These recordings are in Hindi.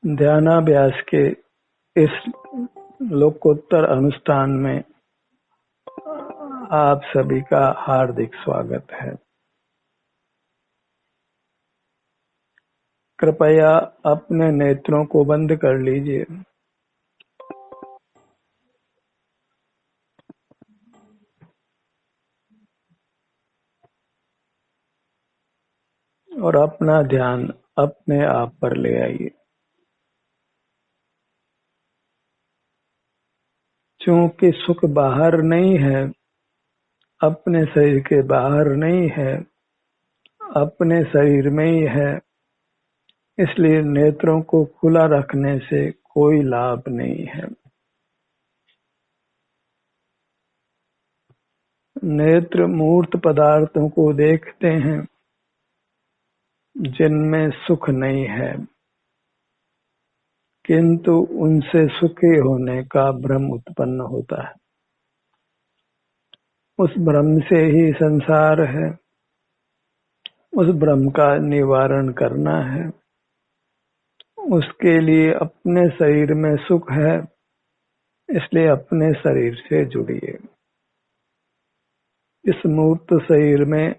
ध्यानाभ्यास के इस लोकोत्तर अनुष्ठान में आप सभी का हार्दिक स्वागत है। कृपया अपने नेत्रों को बंद कर लीजिए और अपना ध्यान अपने आप पर ले आइए। क्योंकि सुख बाहर नहीं है, अपने शरीर के बाहर नहीं है, अपने शरीर में ही है, इसलिए नेत्रों को खुला रखने से कोई लाभ नहीं है। नेत्र मूर्त पदार्थों को देखते हैं जिनमें सुख नहीं है, किंतु उनसे सुखी होने का भ्रम उत्पन्न होता है। उस भ्रम से ही संसार है, उस भ्रम का निवारण करना है। उसके लिए अपने शरीर में सुख है, इसलिए अपने शरीर से जुड़िए। इस मूर्त शरीर में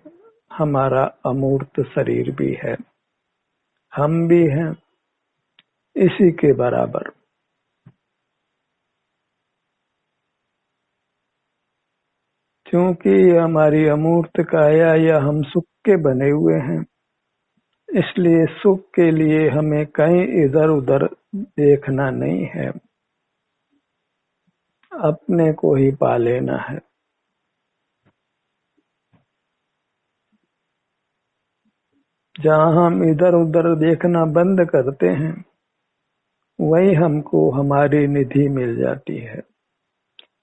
हमारा अमूर्त शरीर भी है, हम भी हैं इसी के बराबर। क्योंकि हमारी अमूर्त काया या हम सुख के बने हुए हैं, इसलिए सुख के लिए हमें कहीं इधर उधर देखना नहीं है, अपने को ही पा लेना है। जहाँ हम इधर उधर देखना बंद करते हैं, वही हमको हमारी निधि मिल जाती है।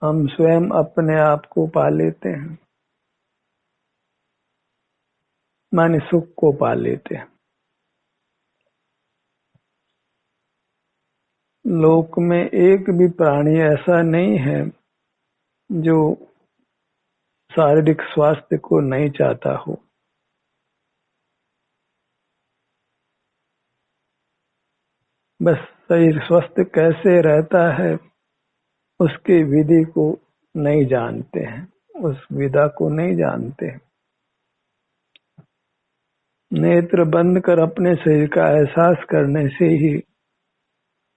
हम स्वयं अपने आप को पा लेते हैं, माने सुख को पा लेते हैं। लोक में एक भी प्राणी ऐसा नहीं है जो शारीरिक स्वास्थ्य को नहीं चाहता हो। बस शरीर स्वस्थ कैसे रहता है उसकी विधि को नहीं जानते हैं, उस विधा को नहीं जानते हैं। नेत्र बंद कर अपने शरीर का एहसास करने से ही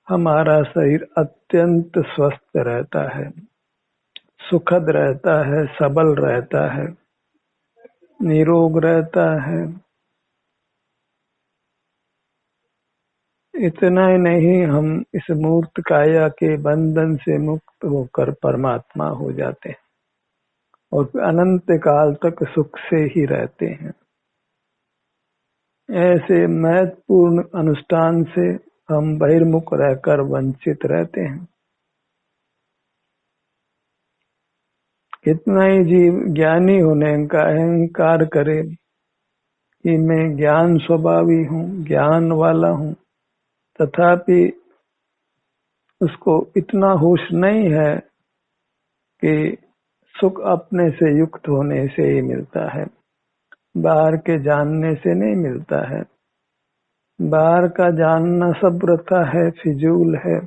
हमारा शरीर अत्यंत स्वस्थ रहता है, सुखद रहता है, सबल रहता है, निरोग रहता है। इतना ही नहीं, हम इस मूर्त काया के बंधन से मुक्त होकर परमात्मा हो जाते हैं और अनंत काल तक सुख से ही रहते हैं। ऐसे महत्वपूर्ण अनुष्ठान से हम बहिर्मुख रहकर वंचित रहते हैं। कितना ही जीव ज्ञानी होने का अहंकार करे कि मैं ज्ञान स्वभावी हूँ, ज्ञान वाला हूँ, तथापि उसको इतना होश नहीं है कि सुख अपने से युक्त होने से ही मिलता है, बाहर के जानने से नहीं मिलता है। बाहर का जानना सब वृथा है, फिजूल है,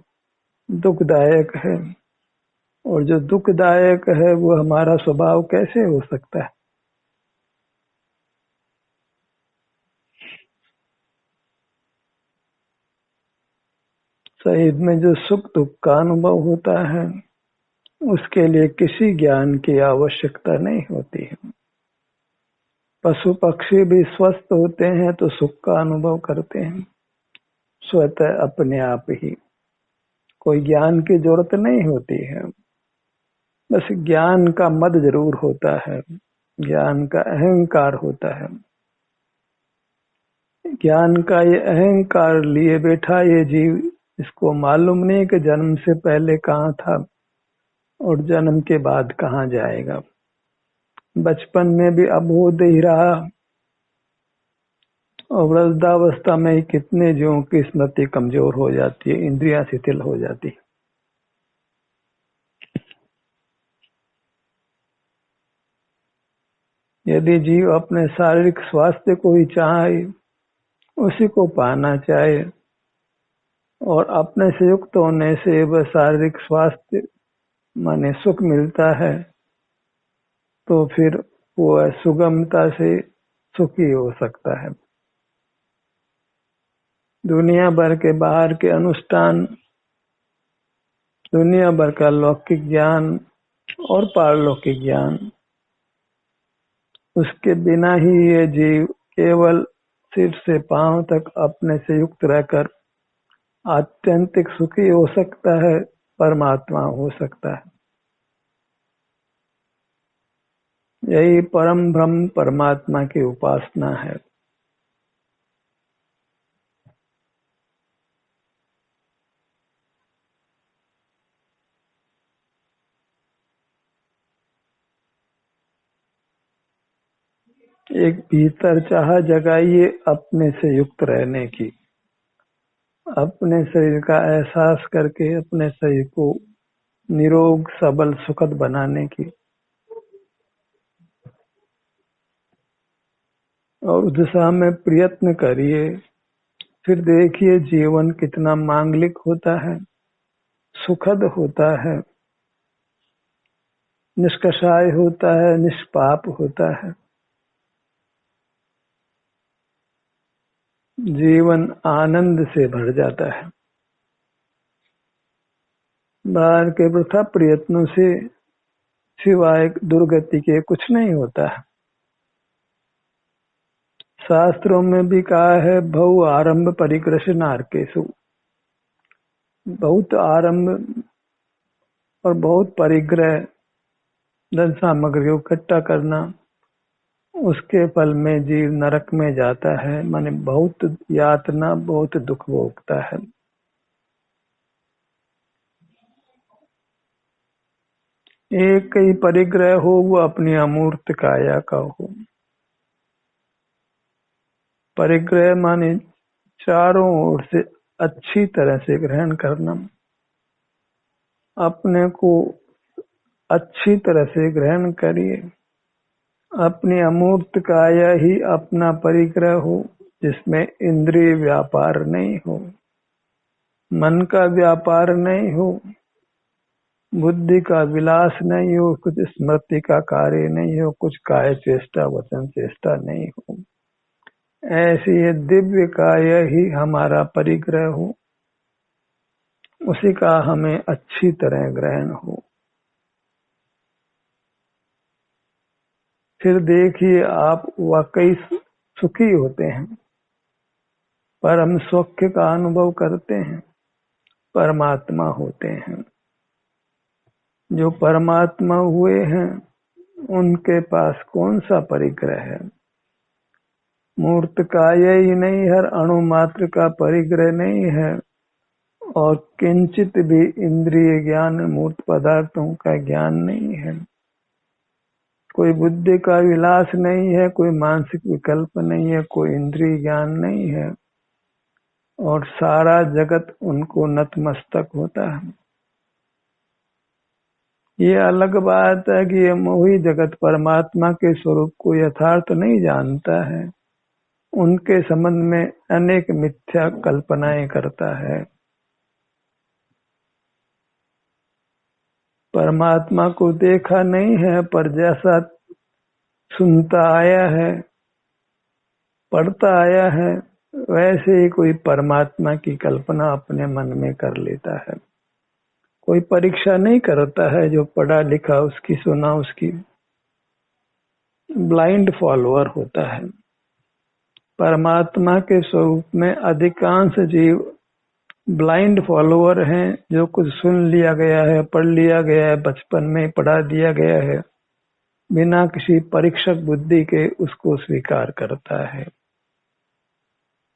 दुखदायक है, और जो दुखदायक है वो हमारा स्वभाव कैसे हो सकता है। शरीर में जो सुख दुख का अनुभव होता है उसके लिए किसी ज्ञान की आवश्यकता नहीं होती है। पशु पक्षी भी स्वस्थ होते हैं तो सुख का अनुभव करते हैं स्वतः अपने आप ही, कोई ज्ञान की जरूरत नहीं होती है। बस ज्ञान का मद जरूर होता है, ज्ञान का अहंकार होता है। ज्ञान का ये अहंकार लिए बैठा ये जीव, इसको मालूम नहीं कि जन्म से पहले कहाँ था और जन्म के बाद कहाँ जाएगा। बचपन में भी अबोध ही रहा और वृद्धावस्था में ही कितने जीवों की स्मृति कमजोर हो जाती है, इंद्रियां शिथिल हो जाती है। यदि जीव अपने शारीरिक स्वास्थ्य को ही चाहे, उसी को पाना चाहे, और अपने से युक्त होने से वह शारीरिक स्वास्थ्य माने सुख मिलता है, तो फिर वो सुगमता से सुखी हो सकता है। दुनिया भर के बाहर के अनुष्ठान, दुनिया भर का लौकिक ज्ञान और पारलौकिक ज्ञान, उसके बिना ही ये जीव केवल सिर से पांव तक अपने से युक्त रहकर आत्यंतिक सुखी हो सकता है, परमात्मा हो सकता है। यही परम ब्रह्म परमात्मा की उपासना है। एक भीतर चाह जगाइए अपने से युक्त रहने की, अपने शरीर का एहसास करके अपने शरीर को निरोग सबल सुखद बनाने की, और उस दिशा में प्रयत्न करिए। फिर देखिए जीवन कितना मांगलिक होता है, सुखद होता है, निष्कषाय होता है, निष्पाप होता है। जीवन आनंद से भर जाता है। बाहर के वृथा प्रयत्नों से सिवाय दुर्गति के कुछ नहीं होता है। शास्त्रों में भी कहा है, बहु आरंभ परिग्रह नारकेशु, बहुत आरंभ और बहुत परिग्रह धन सामग्री को इकट्ठा करना, उसके फल में जीव नरक में जाता है, माने बहुत यातना, बहुत दुख भोगता है। एक ही परिग्रह हो, वो अपनी अमूर्त काया का हो। परिग्रह माने चारों ओर से अच्छी तरह से ग्रहण करना, अपने को अच्छी तरह से ग्रहण करिए। अपनी अमूर्त काया ही अपना परिग्रह हो, जिसमें इंद्रिय व्यापार नहीं हो, मन का व्यापार नहीं हो, बुद्धि का विलास नहीं हो, कुछ स्मृति का कार्य नहीं हो, कुछ काय चेष्टा वचन चेष्टा नहीं हो। ऐसी ये दिव्य काया ही हमारा परिग्रह हो, उसी का हमें अच्छी तरह ग्रहण हो। फिर देखिए आप वाकई सुखी होते हैं, परम सौख्य का अनुभव करते हैं, परमात्मा होते हैं। जो परमात्मा हुए हैं उनके पास कौन सा परिग्रह है। मूर्त काया ही नहीं है, अणु मात्र का परिग्रह नहीं है, और किंचित भी इंद्रिय ज्ञान मूर्त पदार्थों का ज्ञान नहीं है। कोई बुद्धि का विलास नहीं है, कोई मानसिक विकल्प नहीं है, कोई इंद्रिय ज्ञान नहीं है, और सारा जगत उनको नतमस्तक होता है। ये अलग बात है कि ये मोही जगत परमात्मा के स्वरूप को यथार्थ नहीं जानता है, उनके संबंध में अनेक मिथ्या कल्पनाएं करता है। परमात्मा को देखा नहीं है, पर जैसा सुनता आया है, पढ़ता आया है, वैसे ही कोई परमात्मा की कल्पना अपने मन में कर लेता है। कोई परीक्षा नहीं करता है, जो पढ़ा लिखा उसकी सुना उसकी, ब्लाइंड फॉलोअर होता है। परमात्मा के स्वरूप में अधिकांश जीव ब्लाइंड फॉलोअर हैं, जो कुछ सुन लिया गया है, पढ़ लिया गया है, बचपन में पढ़ा दिया गया है, बिना किसी परीक्षक बुद्धि के उसको स्वीकार करता है,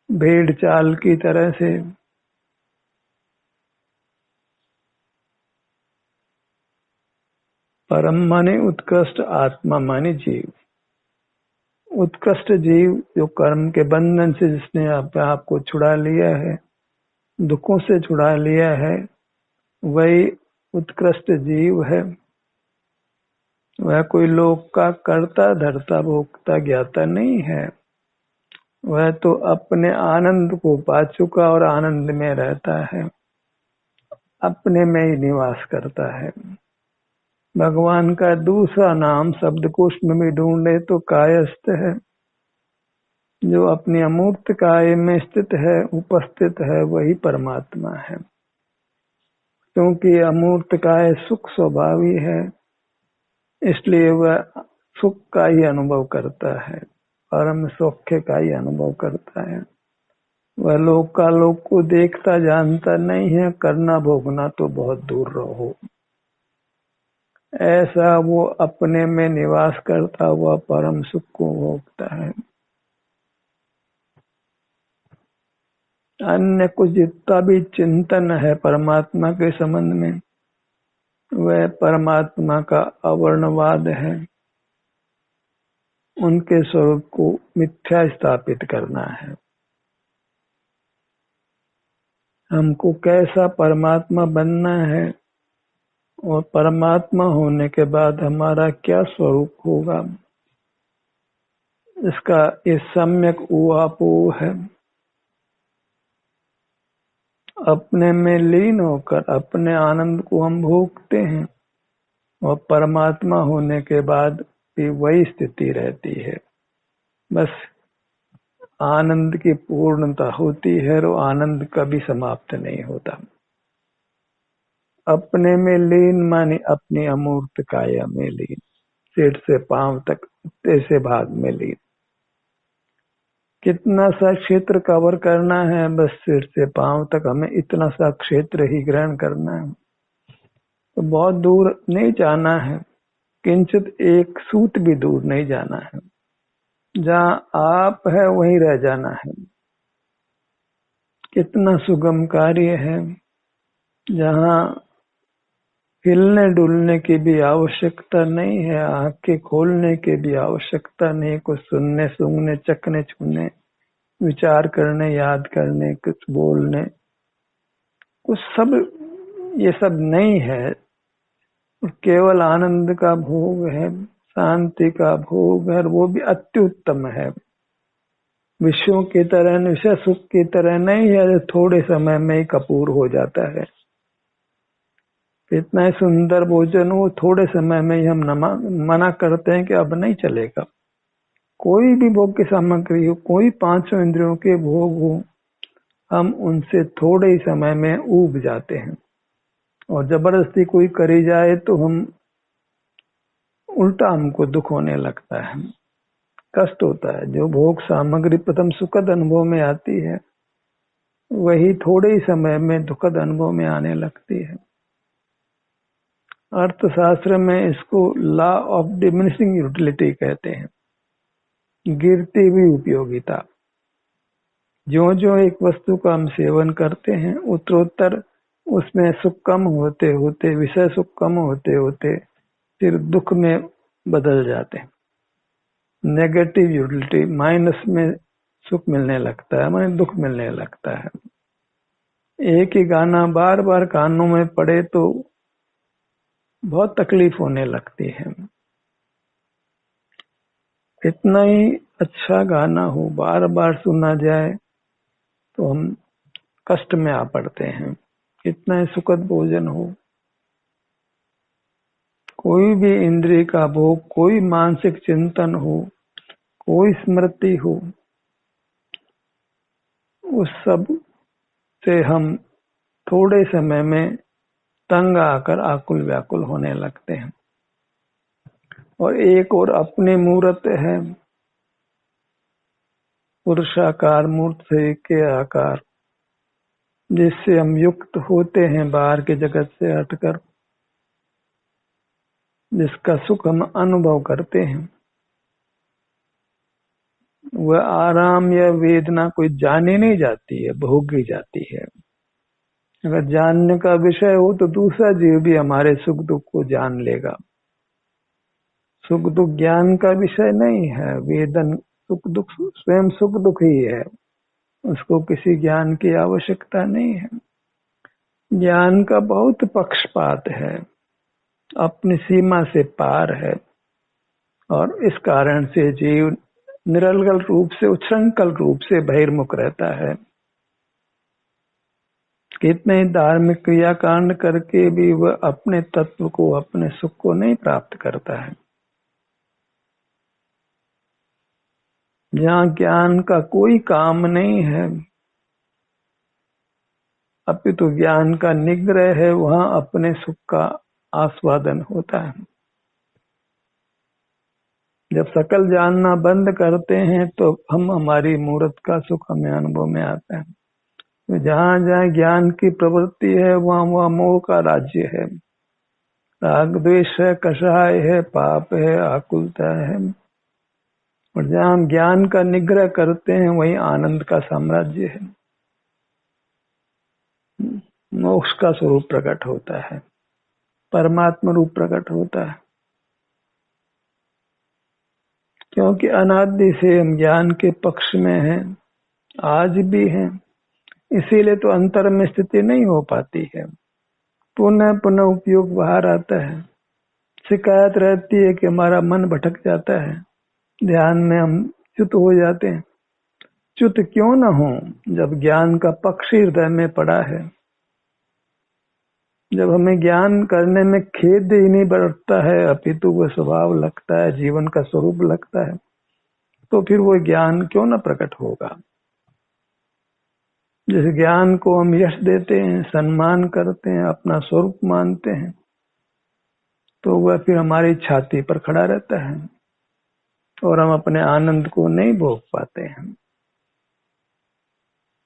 भेड़ चाल की तरह से। परम माने उत्कृष्ट, आत्मा माने जीव। उत्कृष्ट जीव जो कर्म के बंधन से जिसने आपको छुड़ा लिया है, दुखों से छुड़ा लिया है, वही उत्कृष्ट जीव है। वह कोई लोक का कर्ता धर्ता भोक्ता ज्ञाता नहीं है, वह तो अपने आनंद को पा चुका और आनंद में रहता है, अपने में ही निवास करता है। भगवान का दूसरा नाम शब्दकोश में भी ढूंढे तो कायस्थ है। जो अपनी अमूर्त काय में स्थित है, उपस्थित है, वही परमात्मा है। क्योंकि अमूर्त काय सुख स्वभावी है, इसलिए वह सुख का ही अनुभव करता है, परम सौख्य का ही अनुभव करता है। वह लोक का लोक को देखता जानता नहीं है, करना भोगना तो बहुत दूर रहो। ऐसा वो अपने में निवास करता हुआ परम सुख को भोगता है। अन्य कुछ जितना भी चिंतन है परमात्मा के संबंध में, वह परमात्मा का अवर्णवाद है। उनके स्वरूप को मिथ्या स्थापित करना है। हमको कैसा परमात्मा बनना है और परमात्मा होने के बाद हमारा क्या स्वरूप होगा, इसका ये सम्यक ऊहापोह है। अपने में लीन होकर अपने आनंद को हम भोगते हैं और परमात्मा होने के बाद भी वही स्थिति रहती है। बस आनंद की पूर्णता होती है और आनंद कभी समाप्त नहीं होता। अपने में लीन माने अपनी अमूर्त काया में लीन, सिर से पांव तक ऐसे भाग में लीन। कितना सा क्षेत्र कवर करना है, बस सिर से पांव तक हमें इतना सा क्षेत्र ही ग्रहण करना है। तो बहुत दूर नहीं जाना है, किंचित एक सूत भी दूर नहीं जाना है। जहाँ आप है वहीं रह जाना है। कितना सुगम कार्य है, जहाँ हिलने डुलने की भी आवश्यकता नहीं है, आंखें खोलने की भी आवश्यकता नहीं, कुछ सुनने सूंघने चखने छूने विचार करने याद करने कुछ बोलने कुछ सब ये सब नहीं है। केवल आनंद का भोग है, शांति का भोग है, वो भी अत्युत्तम है। विषयों की तरह विषय सुख की तरह नहीं है, थोड़े समय में ही कपूर हो जाता है। इतना ही सुंदर भोजन हो, थोड़े समय में ही हम मना करते हैं कि अब नहीं चलेगा। कोई भी भोग की सामग्री हो, कोई पांचों इंद्रियों के भोग हो, हम उनसे थोड़े ही समय में ऊब जाते हैं। और जबरदस्ती कोई करी जाए तो हम उल्टा हमको दुख होने लगता है, कष्ट होता है। जो भोग सामग्री प्रथम सुखद अनुभव में आती है, वही थोड़े ही समय में दुखद अनुभव में आने लगती है। अर्थशास्त्र में इसको लॉ ऑफ डिमिनिशिंग यूटिलिटी कहते हैं, गिरती हुई उपयोगिता। जो जो एक वस्तु का हम सेवन करते हैं, उत्तरोत्तर उसमें सुख कम होते होते, विषय सुख कम होते होते फिर दुख में बदल जाते हैं। नेगेटिव यूटिलिटी, माइनस में सुख मिलने लगता है, माने दुख मिलने लगता है। एक ही गाना बार बार कानों में पड़े तो बहुत तकलीफ होने लगती है। कितना ही अच्छा गाना हो, बार बार सुना जाए तो हम कष्ट में आ पड़ते हैं। कितना ही सुखद भोजन हो, कोई भी इंद्रिय का भोग, कोई मानसिक चिंतन हो, कोई स्मृति हो, उस सब से हम थोड़े समय में तंग आकर आकुल व्याकुल होने लगते हैं। और एक और अपने मूर्त है, पुरुषाकार मूर्त से के आकार, जिससे हम युक्त होते हैं बाहर के जगत से हटकर, जिसका सुख हम अनुभव करते हैं। वह आराम या वेदना कोई जानी नहीं जाती है, भोगी जाती है। अगर जानने का विषय हो तो दूसरा जीव भी हमारे सुख दुख को जान लेगा। सुख दुख ज्ञान का विषय नहीं है, वेदन सुख दुख स्वयं सुख दुख ही है, उसको किसी ज्ञान की आवश्यकता नहीं है। ज्ञान का बहुत पक्षपात है, अपनी सीमा से पार है, और इस कारण से जीव निरलगल रूप से, उच्छृंखल रूप से बहिर्मुख रहता है। कितने ही धार्मिक क्रियाकांड करके भी वह अपने तत्व को, अपने सुख को नहीं प्राप्त करता है। जहाँ ज्ञान का कोई काम नहीं है, अपितु ज्ञान का निग्रह है, वहाँ अपने सुख का आस्वादन होता है। जब सकल जानना बंद करते हैं तो हम हमारी मूर्त का सुख हमें अनुभव में आता है। तो जहाँ जहाँ ज्ञान की प्रवृत्ति है वहाँ वहाँ मोह का राज्य है, राग द्वेष है, कषाय है, पाप है, आकुलता है। और जहाँ हम ज्ञान का निग्रह करते हैं वहीं आनंद का साम्राज्य है, मोक्ष का स्वरूप प्रकट होता है, परमात्मा रूप प्रकट होता है। क्योंकि अनादि से हम ज्ञान के पक्ष में हैं, आज भी हैं, इसीलिए तो अंतर में स्थिति नहीं हो पाती है। पुनः पुनः उपयोग बाहर आता है। शिकायत रहती है कि हमारा मन भटक जाता है, ध्यान में हम च्युत हो जाते हैं। च्युत क्यों न हो जब ज्ञान का पक्ष हृदय में पड़ा है, जब हमें ज्ञान करने में खेद ही नहीं बढ़ता है, अपितु वो स्वभाव लगता है, जीवन का स्वरूप लगता है, तो फिर वो ज्ञान क्यों न प्रकट होगा। जिस ज्ञान को हम यश देते हैं, सम्मान करते हैं, अपना स्वरूप मानते हैं, तो वह फिर हमारी छाती पर खड़ा रहता है और हम अपने आनंद को नहीं भोग पाते हैं।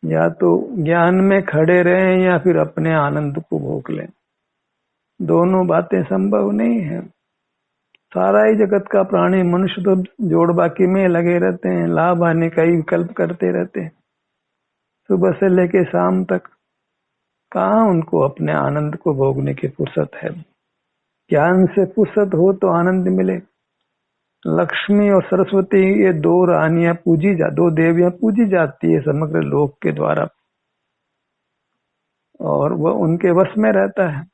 या तो ज्ञान में खड़े रहें या फिर अपने आनंद को भोग लें, दोनों बातें संभव नहीं है। सारा ही जगत का प्राणी मनुष्य तो जोड़ बाकी में लगे रहते हैं, लाभ हानि का ही विकल्प करते रहते हैं, सुबह से लेके शाम तक। कहाँ उनको अपने आनंद को भोगने की फुर्सत है। ज्ञान से फुर्सत हो तो आनंद मिले। लक्ष्मी और सरस्वती ये दो रानियां दो देवियां पूजी जाती है समग्र लोक के द्वारा, और वह उनके वश में रहता है।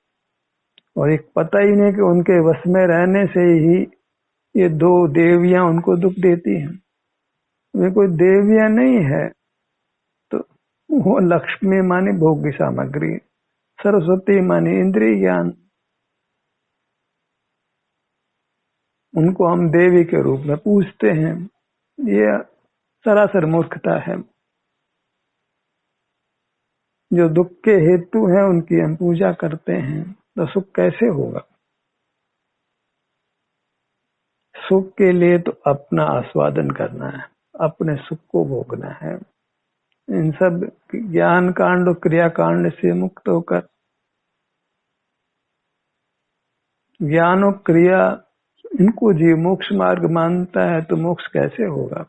और एक पता ही नहीं कि उनके वश में रहने से ही ये दो देवियां उनको दुख देती हैं। वे कोई देवियां नहीं है, तो वो लक्ष्मी मानी भोग्य सामग्री, सरस्वती मानी इंद्रिय ज्ञान। उनको हम देवी के रूप में पूजते हैं, ये सरासर मूर्खता है। जो दुख के हेतु हैं उनकी हम पूजा करते हैं, तो सुख कैसे होगा। सुख के लिए तो अपना आस्वादन करना है, अपने सुख को भोगना है। इन सब ज्ञान कांड और क्रिया कांड से मुक्त होकर ज्ञान और क्रिया इनको जीव मोक्ष मार्ग मानता है, तो मोक्ष कैसे होगा।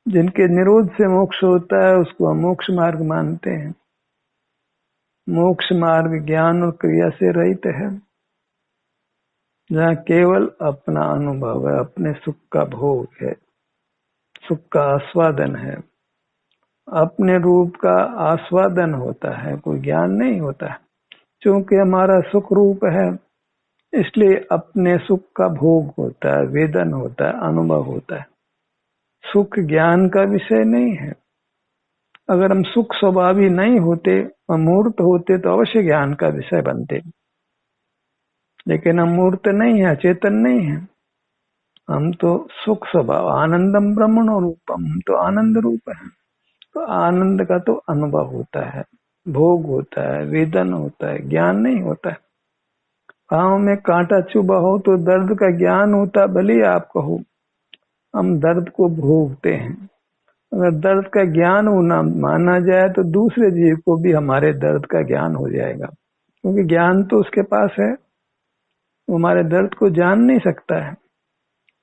जिनके निरोध से मोक्ष होता है उसको हम मोक्ष मार्ग मानते हैं। मोक्ष मार्ग ज्ञान और क्रिया से रहित है, जहाँ केवल अपना अनुभव है, अपने सुख का भोग है, सुख का आस्वादन है, अपने रूप का आस्वादन होता है, कोई ज्ञान नहीं होता है। क्योंकि हमारा सुख रूप है, इसलिए अपने सुख का भोग होता है, वेदन होता है, अनुभव होता है। सुख ज्ञान का विषय नहीं है। अगर हम सुख स्वभावी नहीं होते, अमूर्त होते, तो अवश्य ज्ञान का विषय बनते। लेकिन हम मूर्त नहीं है, चेतन नहीं है, हम तो सुख स्वभाव, आनंदम ब्रह्मणो रूपम, हम तो आनंद रूप है। तो आनंद का तो अनुभव होता है, भोग होता है, वेदन होता है, ज्ञान नहीं होता है। पाँव में कांटा चुभा हो तो दर्द का ज्ञान होता, भले आप कहो हम दर्द को भोगते हैं। अगर दर्द का ज्ञान होना माना जाए तो दूसरे जीव को भी हमारे दर्द का ज्ञान हो जाएगा, क्योंकि ज्ञान तो उसके पास है, वो हमारे दर्द को जान नहीं सकता है,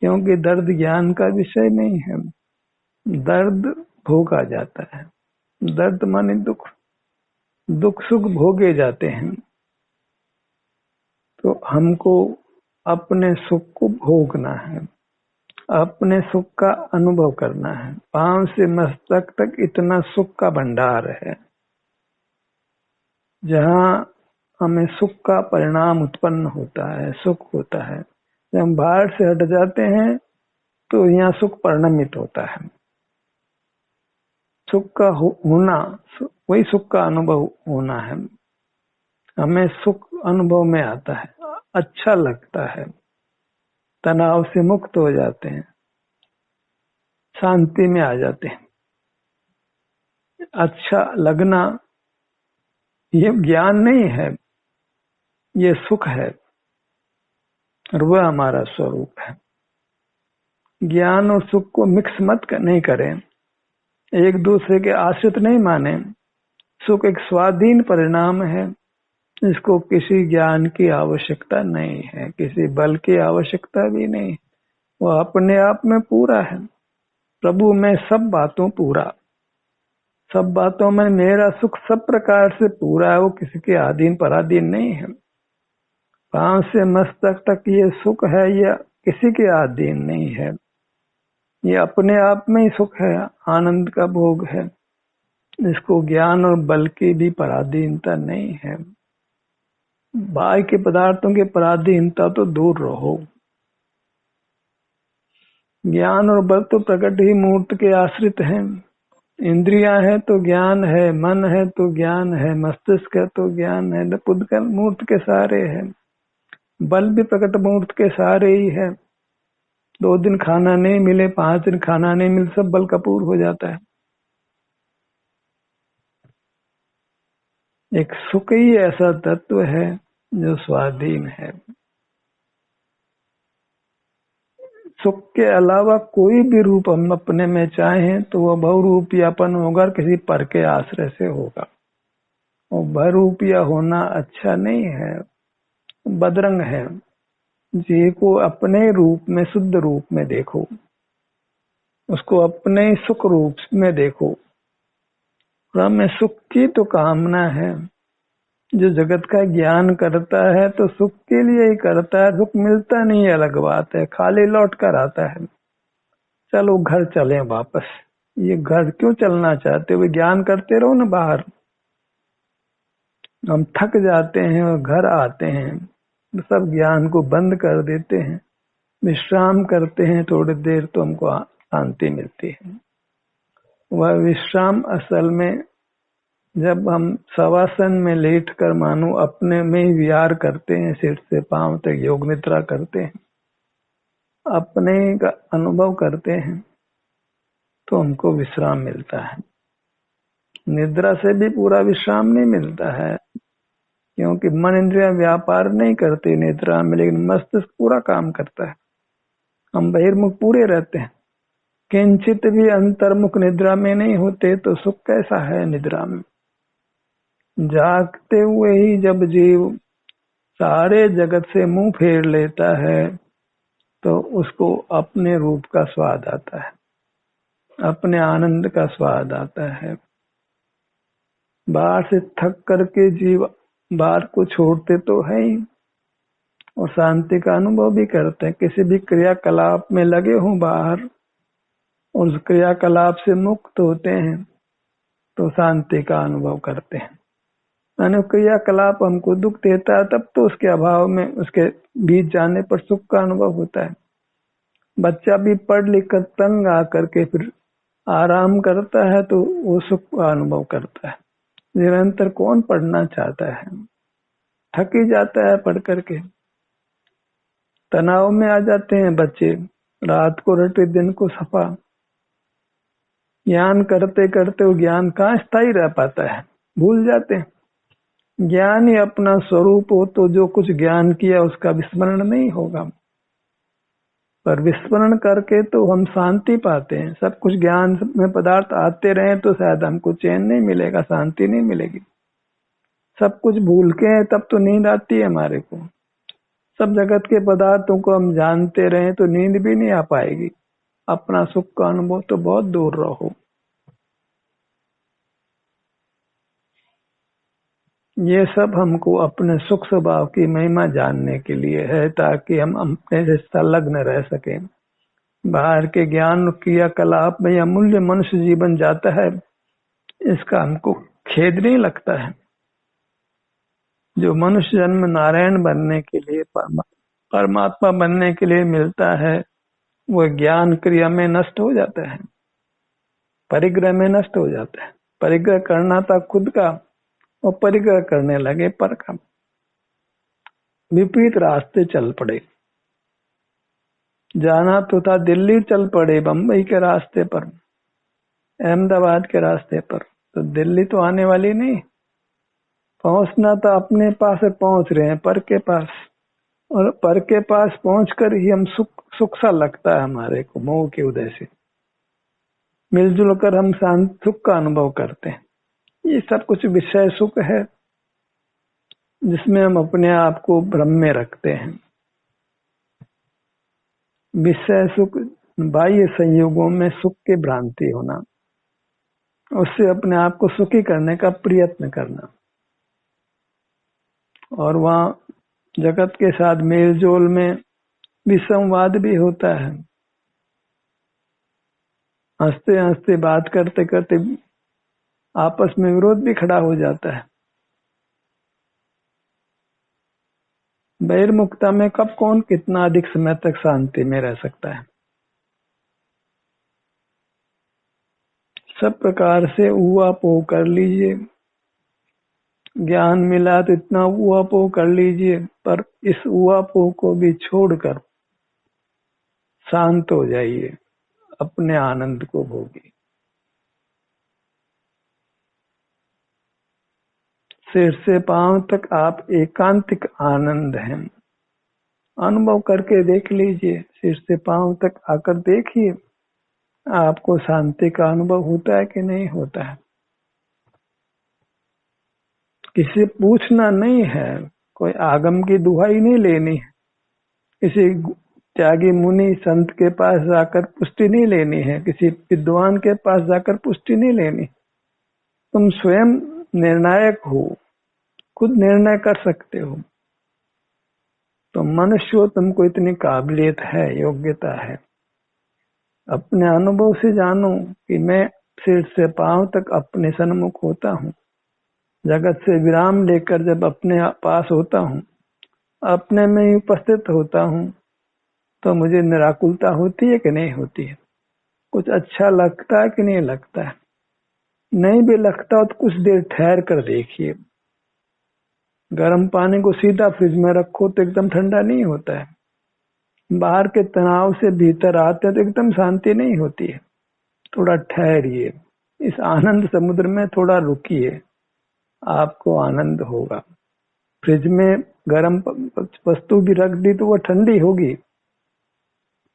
क्योंकि दर्द ज्ञान का विषय नहीं है। दर्द भोगा जाता है, दर्द माने दुख, दुख सुख भोगे जाते हैं। तो हमको अपने सुख को भोगना है, अपने सुख का अनुभव करना है। पांव से मस्तक तक इतना सुख का भंडार है, जहाँ हमें सुख का परिणाम उत्पन्न होता है, सुख होता है। जब हम बाहर से हट जाते हैं तो यहाँ सुख परिणमित होता है। सुख का होना, वही सुख का अनुभव होना है। हमें सुख अनुभव में आता है, अच्छा लगता है, तनाव से मुक्त हो जाते हैं, शांति में आ जाते हैं। अच्छा लगना ये ज्ञान नहीं है, ये सुख है और वह हमारा स्वरूप है। ज्ञान और सुख को मिक्स नहीं करें, एक दूसरे के आश्रित नहीं माने। सुख एक स्वाधीन परिणाम है, इसको किसी ज्ञान की आवश्यकता नहीं है, किसी बल की आवश्यकता भी नहीं। वो अपने आप में पूरा है। प्रभु में सब बातों पूरा, सब बातों में मेरा सुख सब प्रकार से पूरा है। वो किसी के अधीन पराधीन नहीं है। पांव से मस्तक तक ये सुख है, यह किसी के अधीन नहीं है। ये अपने आप में ही सुख है, आनंद का भोग है। इसको ज्ञान और बल की भी पराधीनता नहीं है। बाह्य के पदार्थों की पराधीनता तो दूर रहो। ज्ञान और बल तो प्रकट ही मूर्त के आश्रित हैं। इंद्रियां है तो ज्ञान है, मन है तो ज्ञान है, मस्तिष्क है तो ज्ञान है, पुद्गल मूर्त के सहारे है। बल भी प्रकट मूर्त के सहारे ही है। 2 दिन खाना नहीं मिले, 5 दिन खाना नहीं मिले, सब बल कपूर हो जाता है। एक सुख ही ऐसा तत्व है जो स्वाधीन है। सुख के अलावा कोई भी रूप हम अपने में चाहें तो वह बहुरूपियापन होगा, किसी पर के आश्रय से होगा। और बहुरूपिया होना अच्छा नहीं है, बदरंग है। जी को अपने रूप में, शुद्ध रूप में देखो, उसको अपने सुख रूप में देखो। हमें सुख की तो कामना है। जो जगत का ज्ञान करता है तो सुख के लिए ही करता है। सुख मिलता नहीं, अलग बात है, खाली लौट कर आता है। चलो घर चलें वापस। ये घर क्यों चलना चाहते हो? ज्ञान करते रहो ना बाहर। हम थक जाते हैं और घर आते हैं, सब ज्ञान को बंद कर देते हैं, विश्राम करते हैं थोड़ी देर, तो हमको शांति मिलती है। वह विश्राम असल में जब हम शवासन में लेटकर मानो अपने में ही विहार करते हैं, सिर से पांव तक योग निद्रा करते हैं, अपने का अनुभव करते हैं, तो हमको विश्राम मिलता है। निद्रा से भी पूरा विश्राम नहीं मिलता है, क्योंकि मन इंद्रिया व्यापार नहीं करते निद्रा में, लेकिन मस्तिष्क पूरा काम करता है। हम बहिर्मुख पूरे रहते हैं, किंचित भी अंतर्मुख निद्रा में नहीं होते, तो सुख कैसा है निद्रा में? जागते हुए ही जब जीव सारे जगत से मुंह फेर लेता है, तो उसको अपने रूप का स्वाद आता है, अपने आनंद का स्वाद आता है। बाहर से थक करके जीव बाहर को छोड़ते तो है ही, और शांति का अनुभव भी करते हैं। किसी भी क्रियाकलाप में लगे हों बाहर, और उस क्रियाकलाप से मुक्त होते हैं, तो शांति का अनुभव करते हैं। मानो क्रियाकलाप हमको दुख देता है, तब तो उसके अभाव में, उसके बीत जाने पर सुख का अनुभव होता है। बच्चा भी पढ़ लिख कर तंग आकर के फिर आराम करता है, तो वो सुख का अनुभव करता है। निरंतर कौन पढ़ना चाहता है? थक ही जाता है पढ़ करके। तनाव में आ जाते हैं बच्चे, रात को रटे दिन को सफा। ज्ञान करते करते वो ज्ञान कहाँ स्थायी रह पाता है, भूल जाते हैं। ज्ञान ही अपना स्वरूप हो तो जो कुछ ज्ञान किया उसका विस्मरण नहीं होगा, पर विस्मरण करके तो हम शांति पाते हैं। सब कुछ ज्ञान में पदार्थ आते रहे तो शायद हमको चैन नहीं मिलेगा, शांति नहीं मिलेगी। सब कुछ भूल के हैं तब तो नींद आती है हमारे को। सब जगत के पदार्थों को हम जानते रहे तो नींद भी नहीं आ पाएगी। अपना सुख का अनुभव तो बहुत दूर रहो। ये सब हमको अपने सुख स्वभाव की महिमा जानने के लिए है, ताकि हम अपने से संलग्न रह सकें। बाहर के ज्ञान क्रियाकलाप में अमूल्य मनुष्य जीवन जाता है, इसका हमको खेद नहीं लगता है। जो मनुष्य जन्म नारायण बनने के लिए, परमात्मा बनने के लिए मिलता है, वो ज्ञान क्रिया में नष्ट हो जाता है, परिग्रह में नष्ट हो जाता है। परिग्रह करना था खुद का और परिग्रह करने लगे पर का, विपरीत रास्ते चल पड़े। जाना तो था दिल्ली, चल पड़े बंबई के रास्ते पर, अहमदाबाद के रास्ते पर। तो दिल्ली तो आने वाली नहीं, पहुंचना था अपने पास, पहुंच रहे हैं पर के पास, और पर के पास पहुंचकर ही हम सुख सा लगता है हमारे को, मोह के उदय से मिलजुल कर हम शांत सुख का अनुभव करते हैं। ये सब कुछ विषय सुख है जिसमें हम अपने आप को भ्रम में रखते हैं। विषय सुख, बाह्य संयोगों में सुख की भ्रांति होना, उससे अपने आप को सुखी करने का प्रयत्न करना, और वहां जगत के साथ मेलजोल में विसंवाद भी होता है। हंसते हंसते बात करते करते आपस में विरोध भी खड़ा हो जाता है। बहिर्मुखता में कब कौन कितना अधिक समय तक शांति में रह सकता है। सब प्रकार से ऊहापोह कर लीजिए, ज्ञान मिला तो इतना ऊहापोह कर लीजिए, पर इस ऊहापोह को भी छोड़कर शांत हो जाइए, अपने आनंद को भोगिए। सिर से पांव तक आप एकांतिक आनंद हैं, अनुभव करके देख लीजिए। सिर से पांव तक आकर देखिए आपको शांति का अनुभव होता है कि नहीं होता है। किसी पूछना नहीं है, कोई आगम की दुहाई नहीं लेनी है, किसी त्यागी मुनि संत के पास जाकर पुष्टि नहीं लेनी है, किसी विद्वान के पास जाकर पुष्टि नहीं लेनी। तुम स्वयं निर्णायक हो, खुद निर्णय कर सकते हो। तो मनुष्य हो, तुमको इतनी काबिलियत है, योग्यता है। अपने अनुभव से जानो कि मैं सिर से पांव तक अपने सन्मुख होता हूँ, जगत से विराम लेकर जब अपने पास होता हूँ, अपने में ही उपस्थित होता हूँ, तो मुझे निराकुलता होती है कि नहीं होती है। कुछ अच्छा लगता है कि नहीं लगता है। नहीं भी लगता हो तो कुछ देर ठहर कर देखिए। गर्म पानी को सीधा फ्रिज में रखो तो एकदम ठंडा नहीं होता है। बाहर के तनाव से भीतर आते तो एकदम शांति नहीं होती है। थोड़ा ठहरिए, इस आनंद समुद्र में थोड़ा रुकिए, आपको आनंद होगा। फ्रिज में गर्म वस्तु भी रख दी तो वो ठंडी होगी,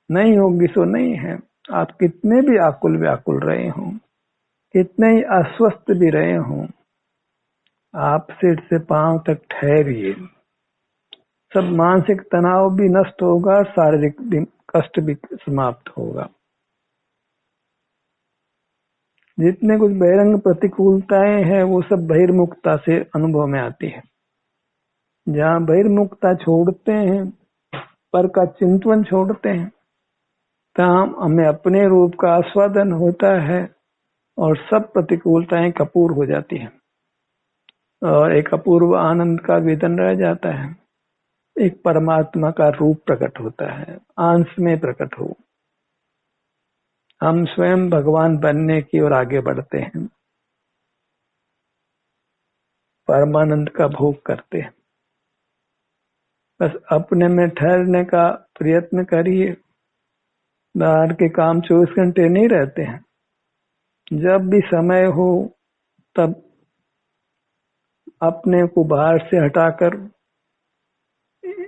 नहीं होगी सो नहीं है। आप कितने भी आकुल व्याकुल रहे हों, कितने ही अस्वस्थ भी रहे हों, आप सिर से पांव तक ठहरिए। सब मानसिक तनाव भी नष्ट होगा, शारीरिक भी कष्ट भी समाप्त होगा। जितने कुछ बहिरंग प्रतिकूलताएं हैं वो सब बहिर्मुखता से अनुभव में आती है। जहाँ बहिर्मुखता छोड़ते हैं, पर का चिंतन छोड़ते हैं, तहाँ हमें अपने रूप का आस्वादन होता है और सब प्रतिकूलताएं कपूर हो जाती हैं और एक अपूर्व आनंद का वेदन रह जाता है। एक परमात्मा का रूप प्रकट होता है, अंश में प्रकट हो। हम स्वयं भगवान बनने की ओर आगे बढ़ते हैं, परमानंद का भोग करते हैं। बस अपने में ठहरने का प्रयत्न करिए। बाहर के काम 24 घंटे नहीं रहते हैं। जब भी समय हो तब अपने को बाहर से हटाकर,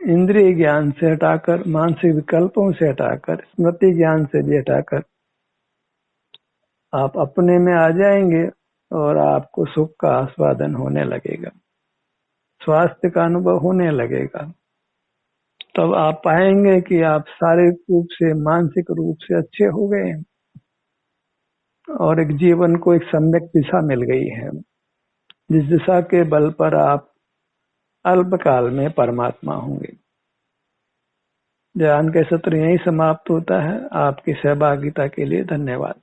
इंद्रिय ज्ञान से हटाकर, मानसिक विकल्पों से हटाकर, स्मृति ज्ञान से भी हटाकर आप अपने में आ जाएंगे और आपको सुख का आस्वादन होने लगेगा, स्वास्थ्य का अनुभव होने लगेगा। तब आप पाएंगे कि आप शारीरिक रूप से, मानसिक रूप से अच्छे हो गए हैं और एक जीवन को एक सम्यक दिशा मिल गई है, जिस दिशा के बल पर आप अल्पकाल में परमात्मा होंगे। ध्यान का सत्र यहीं समाप्त होता है। आपकी सहभागिता के लिए धन्यवाद।